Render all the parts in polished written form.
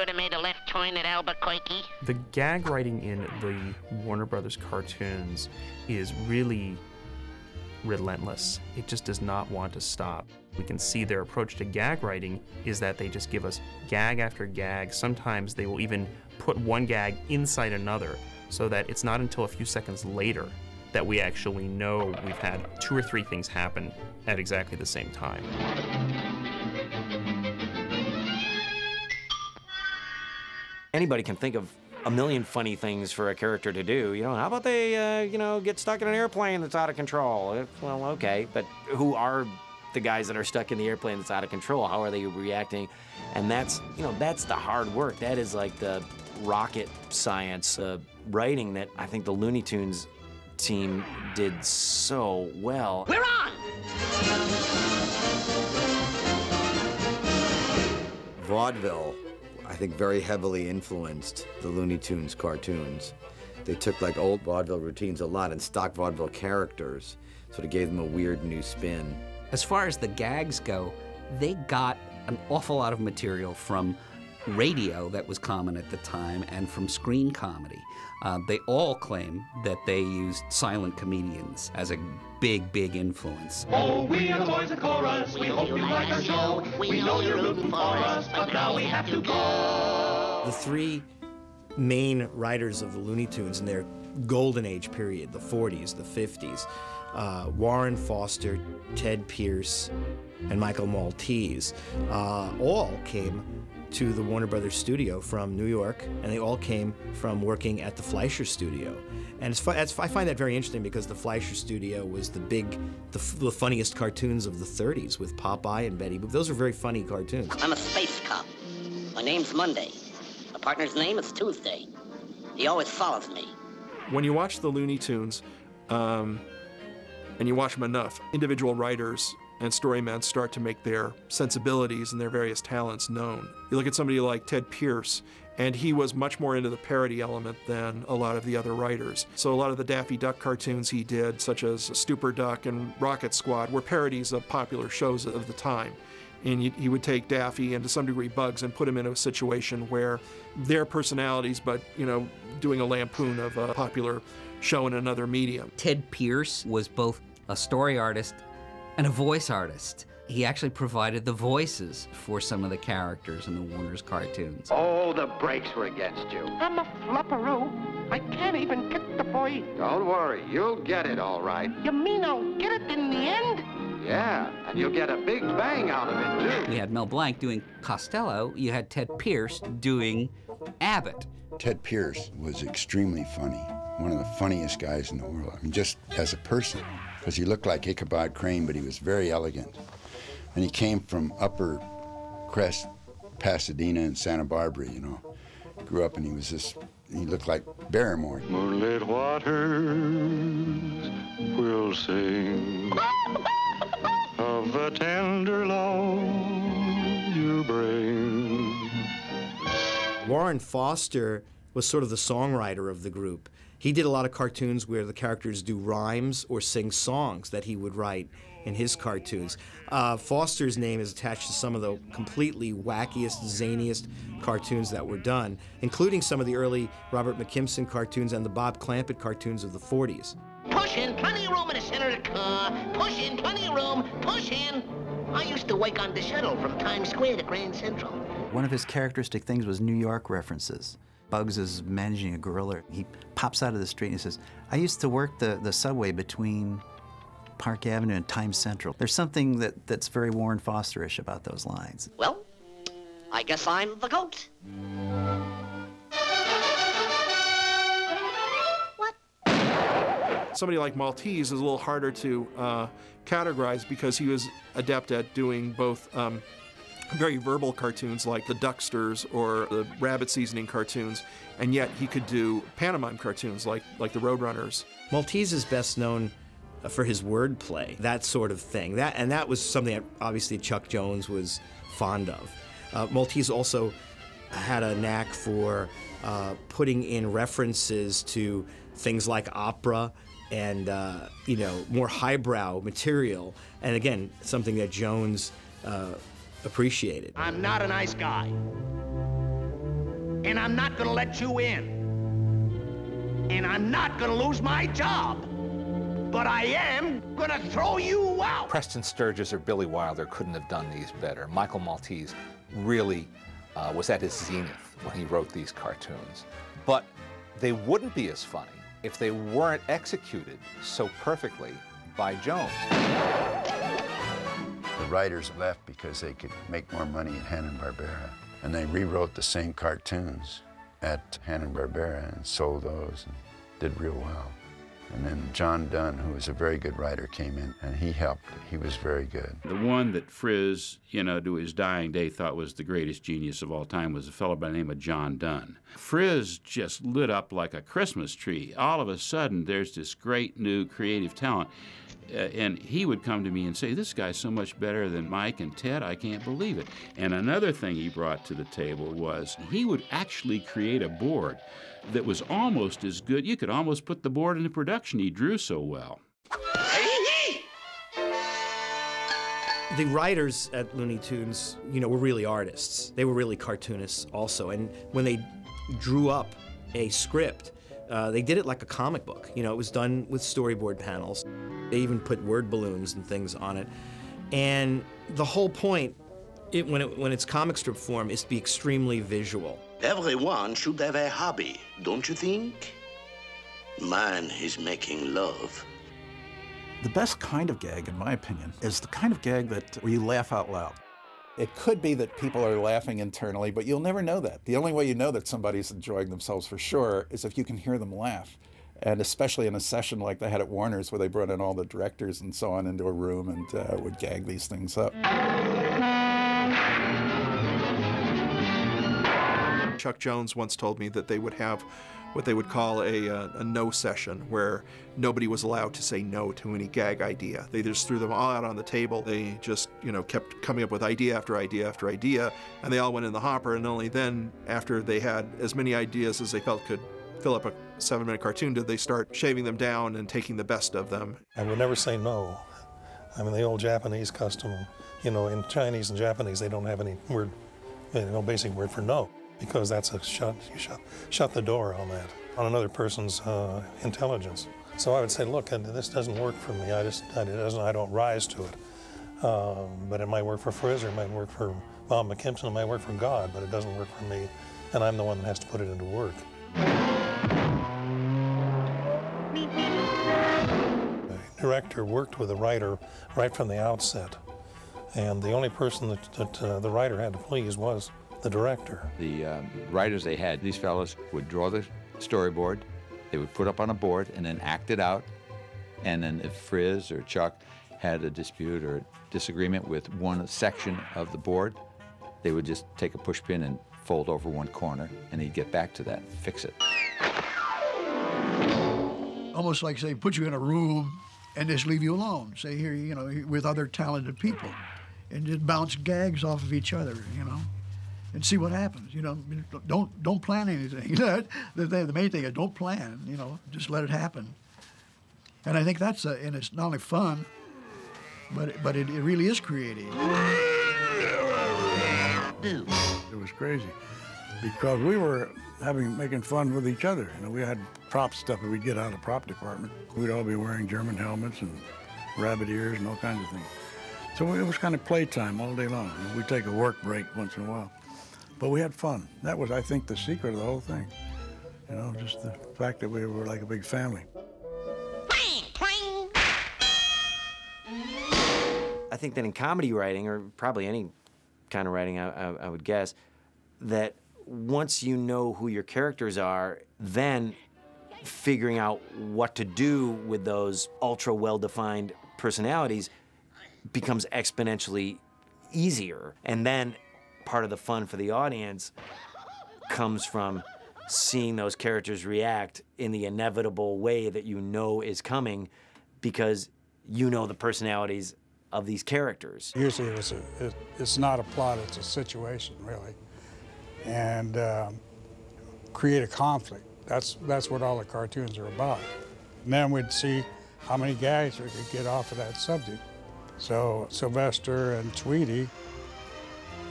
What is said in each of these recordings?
should have made a left turn at Albuquerque. The gag writing in the Warner Brothers cartoons is really relentless. It just does not want to stop. We can see their approach to gag writing is that they just give us gag after gag. Sometimes they will even put one gag inside another so that it's not until a few seconds later that we actually know we've had 2 or 3 things happen at exactly the same time. Anybody can think of a million funny things for a character to do. You know, how about they, get stuck in an airplane that's out of control? Well, okay, but who are the guys that are stuck in the airplane that's out of control? How are they reacting? And that's the hard work. That is like the rocket science writing that I think the Looney Tunes team did so well. We're on! Vaudeville, I think, very heavily influenced the Looney Tunes cartoons. They took like old vaudeville routines a lot and stock vaudeville characters, sort of gave them a weird new spin. As far as the gags go, they got an awful lot of material from radio that was common at the time and from screen comedy. They all claim that they used silent comedians as a big, big influence. Oh, we are the boys of chorus. We hope you like our show. We know you're rooting for us, but now we have to go. The 3 main writers of the Looney Tunes in their golden age period, the 40s, the 50s, Warren Foster, Ted Pierce, and Michael Maltese, all came to the Warner Brothers studio from New York, and they all came from working at the Fleischer studio. And I find that very interesting because the Fleischer studio was the funniest cartoons of the 30s with Popeye and Betty Boop. Those were very funny cartoons. I'm a space cop. My name's Monday. My partner's name is Tuesday. He always follows me. When you watch the Looney Tunes, and you watch them enough, individual writers and storymen start to make their sensibilities and their various talents known. You look at somebody like Ted Pierce, and he was much more into the parody element than a lot of the other writers. So a lot of the Daffy Duck cartoons he did, such as Stupor Duck and Rocket Squad, were parodies of popular shows of the time. And he would take Daffy and to some degree Bugs and put them in a situation where their personalities, but doing a lampoon of a popular show in another medium. Ted Pierce was both a story artist and a voice artist. He actually provided the voices for some of the characters in the Warner's cartoons. Oh, the brakes were against you. I'm a flopperoo. I can't even get the boy. Don't worry, you'll get it all right. You mean I'll get it in the end? Yeah, and you'll get a big bang out of it, too. We had Mel Blanc doing Costello. You had Ted Pierce doing Abbott. Ted Pierce was extremely funny. One of the funniest guys in the world. I mean, just as a person. Because he looked like Ichabod Crane, but he was very elegant. And he came from Upper Crest, Pasadena, and Santa Barbara, Grew up and he looked like Barrymore. Moonlit waters will sing of the tender love you bring. Warren Foster was sort of the songwriter of the group. He did a lot of cartoons where the characters do rhymes or sing songs that he would write in his cartoons. Foster's name is attached to some of the completely wackiest, zaniest cartoons that were done, including some of the early Robert McKimson cartoons and the Bob Clampett cartoons of the 40s. Push in, plenty of room in the center of the car. Push in, plenty of room. Push in. I used to work on the shuttle from Times Square to Grand Central. One of his characteristic things was New York references. Bugs is managing a gorilla. He pops out of the street and he says, I used to work the subway between Park Avenue and Times Central. There's something that's very Warren Foster-ish about those lines. Well, I guess I'm the goat. What? Somebody like Maltese is a little harder to categorize because he was adept at doing both very verbal cartoons like the Ducksters or the Rabbit Seasoning cartoons, and yet he could do pantomime cartoons like the Roadrunners. Maltese is best known for his wordplay, that sort of thing. That was something that obviously Chuck Jones was fond of. Maltese also had a knack for putting in references to things like opera and more highbrow material, and again, something that Jones appreciated. I'm not a nice guy. and I'm not gonna let you in. And I'm not gonna lose my job. But I am gonna throw you out. Preston Sturges or Billy Wilder couldn't have done these better. Michael Maltese really was at his zenith when he wrote these cartoons. But they wouldn't be as funny if they weren't executed so perfectly by Jones. The writers left because they could make more money at Hanna-Barbera. And they rewrote the same cartoons at Hanna-Barbera and sold those and did real well. And then John Dunn, who was a very good writer, came in and he helped. He was very good. The one that Frizz, to his dying day thought was the greatest genius of all time was a fellow by the name of John Dunn. Frizz just lit up like a Christmas tree. All of a sudden, there's this great new creative talent. And he would come to me and say, this guy's so much better than Mike and Ted, I can't believe it. And another thing he brought to the table was he would actually create a board that was almost as good. You could almost put the board into production. He drew so well. The writers at Looney Tunes, were really artists. They were really cartoonists also. And when they drew up a script, they did it like a comic book. It was done with storyboard panels. They even put word balloons and things on it. And the whole point, when it's comic strip form, is to be extremely visual. Everyone should have a hobby, don't you think? Mine is making love. The best kind of gag, in my opinion, is the kind of gag where you laugh out loud. It could be that people are laughing internally, but you'll never know that. The only way you know that somebody's enjoying themselves for sure is if you can hear them laugh. And especially in a session like they had at Warner's where they brought in all the directors and so on into a room and would gag these things up. Chuck Jones once told me that they would have what they would call a no session, where nobody was allowed to say no to any gag idea. They just threw them all out on the table. They just, kept coming up with idea after idea after idea, and they all went in the hopper, and only then, after they had as many ideas as they felt could fill up a 7-minute cartoon, did they start shaving them down and taking the best of them. I would never say no. I mean, the old Japanese custom, in Chinese and Japanese, they don't have any word, no basic word for no, because that's a shut the door on that, on another person's intelligence. So I would say, look, this doesn't work for me. I don't rise to it. But it might work for Frizz, or it might work for Bob McKimson, it might work for God, but it doesn't work for me, and I'm the one that has to put it into work. The director worked with the writer right from the outset, and the only person that the writer had to please was the director. The writers they had, these fellows would draw the storyboard, they would put up on a board and then act it out, and then if Frizz or Chuck had a dispute or disagreement with one section of the board, they would just take a pushpin and fold over one corner, and he'd get back to that and fix it. Almost like, say, put you in a room and just leave you alone. Say, here, with other talented people, and just bounce gags off of each other, and see what happens. Don't plan anything. The main thing is don't plan. Just let it happen. And I think that's and it's not only fun, but it really is creative. It was crazy because we were making fun with each other. We had prop stuff that we'd get out of the prop department. We'd all be wearing German helmets and rabbit ears and all kinds of things. So it was kind of playtime all day long. We'd take a work break once in a while. But we had fun. That was, I think, the secret of the whole thing. Just the fact that we were like a big family. I think that in comedy writing, or probably any kind of writing, I would guess, that once you know who your characters are, then figuring out what to do with those ultra well-defined personalities becomes exponentially easier. And then part of the fun for the audience comes from seeing those characters react in the inevitable way that you know is coming, because you know the personalities of these characters. Usually it's not a plot, it's a situation, really. And create a conflict. That's what all the cartoons are about. And then we'd see how many gags we could get off of that subject. So Sylvester and Tweety,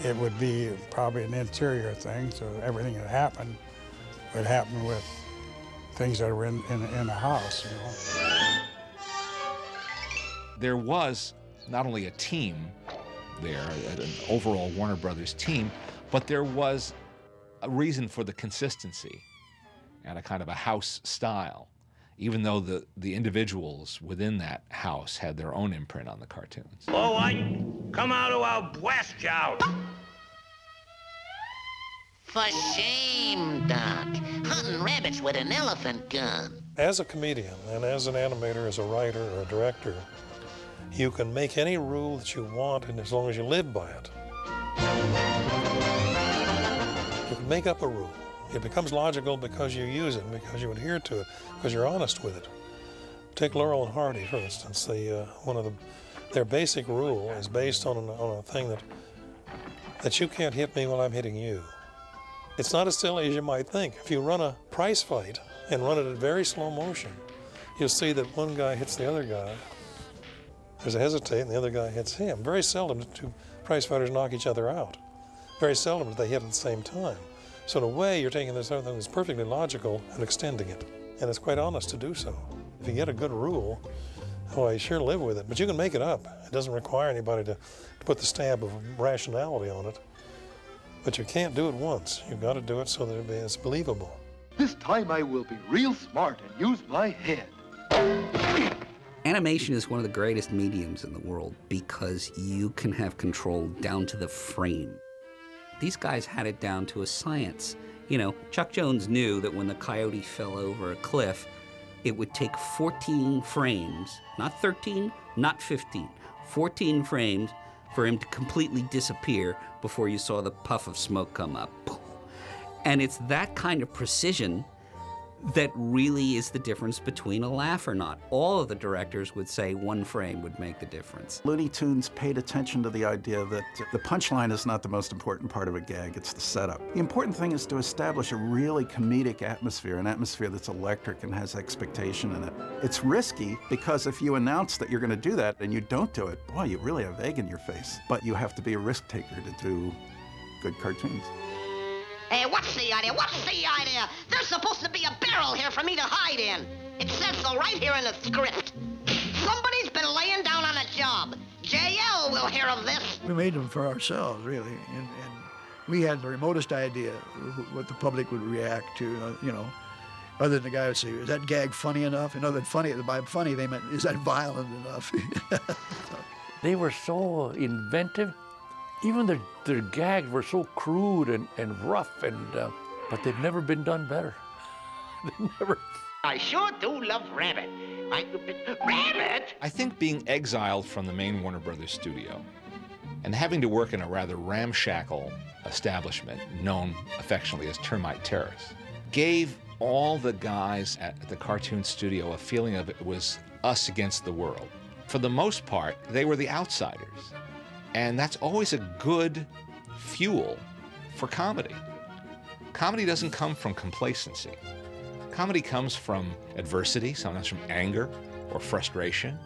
It would be probably an interior thing, so everything that happened would happen with things that were in the house, you know. There was not only a team there, an overall Warner Brothers team, but there was a reason for the consistency and a kind of a house style, even though the individuals within that house had their own imprint on the cartoons. Oh, I come out of our blast out. For shame, Doc. Hunting rabbits with an elephant gun. As a comedian and as an animator, as a writer or a director, you can make any rule that you want, and as long as you live by it. You can make up a rule. It becomes logical because you use it, because you adhere to it, because you're honest with it. Take Laurel and Hardy, for instance. Their basic rule is based on a thing that you can't hit me while I'm hitting you. It's not as silly as you might think. If you run a prize fight and run it at very slow motion, you'll see that one guy hits the other guy. There's a hesitate, and the other guy hits him. Very seldom do two prize fighters knock each other out. Very seldom do they hit at the same time. So in a way, you're taking this other thing that's perfectly logical and extending it. And it's quite honest to do so. If you get a good rule, well, you sure live with it. But you can make it up. It doesn't require anybody to put the stamp of rationality on it. But you can't do it once. You've got to do it so that it's believable. This time I will be real smart and use my head. Animation is one of the greatest mediums in the world because you can have control down to the frame. These guys had it down to a science. You know, Chuck Jones knew that when the coyote fell over a cliff, it would take 14 frames, not 13, not 15, 14 frames for him to completely disappear before you saw the puff of smoke come up. And it's that kind of precision that really is the difference between a laugh or not. All of the directors would say one frame would make the difference. Looney Tunes paid attention to the idea that the punchline is not the most important part of a gag, it's the setup. The important thing is to establish a really comedic atmosphere, an atmosphere that's electric and has expectation in it. It's risky because if you announce that you're going to do that and you don't do it, boy, you really have egg in your face. But you have to be a risk taker to do good cartoons. Hey, what's the idea? What's the idea? There's supposed to be a barrel here for me to hide in. It says so right here in the script. Somebody's been laying down on a job. JL will hear of this. We made them for ourselves, really, and we had the remotest idea what the public would react to, you know, other than the guy would say, is that gag funny enough? And other than funny, by funny they meant, is that violent enough? They were so inventive. Even their gags were so crude and rough, but they've never been done better. They've never. I sure do love Rabbit. Rabbit? I think being exiled from the main Warner Brothers studio and having to work in a rather ramshackle establishment known affectionately as Termite Terrace gave all the guys at the cartoon studio a feeling of it was us against the world. For the most part, they were the outsiders. And that's always a good fuel for comedy. Comedy doesn't come from complacency. Comedy comes from adversity, sometimes from anger or frustration.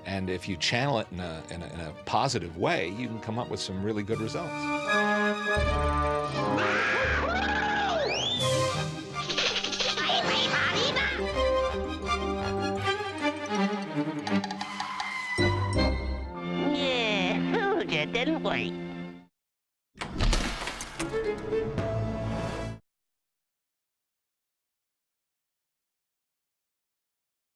And if you channel it in a positive way, you can come up with some really good results. Yeah, that didn't wait.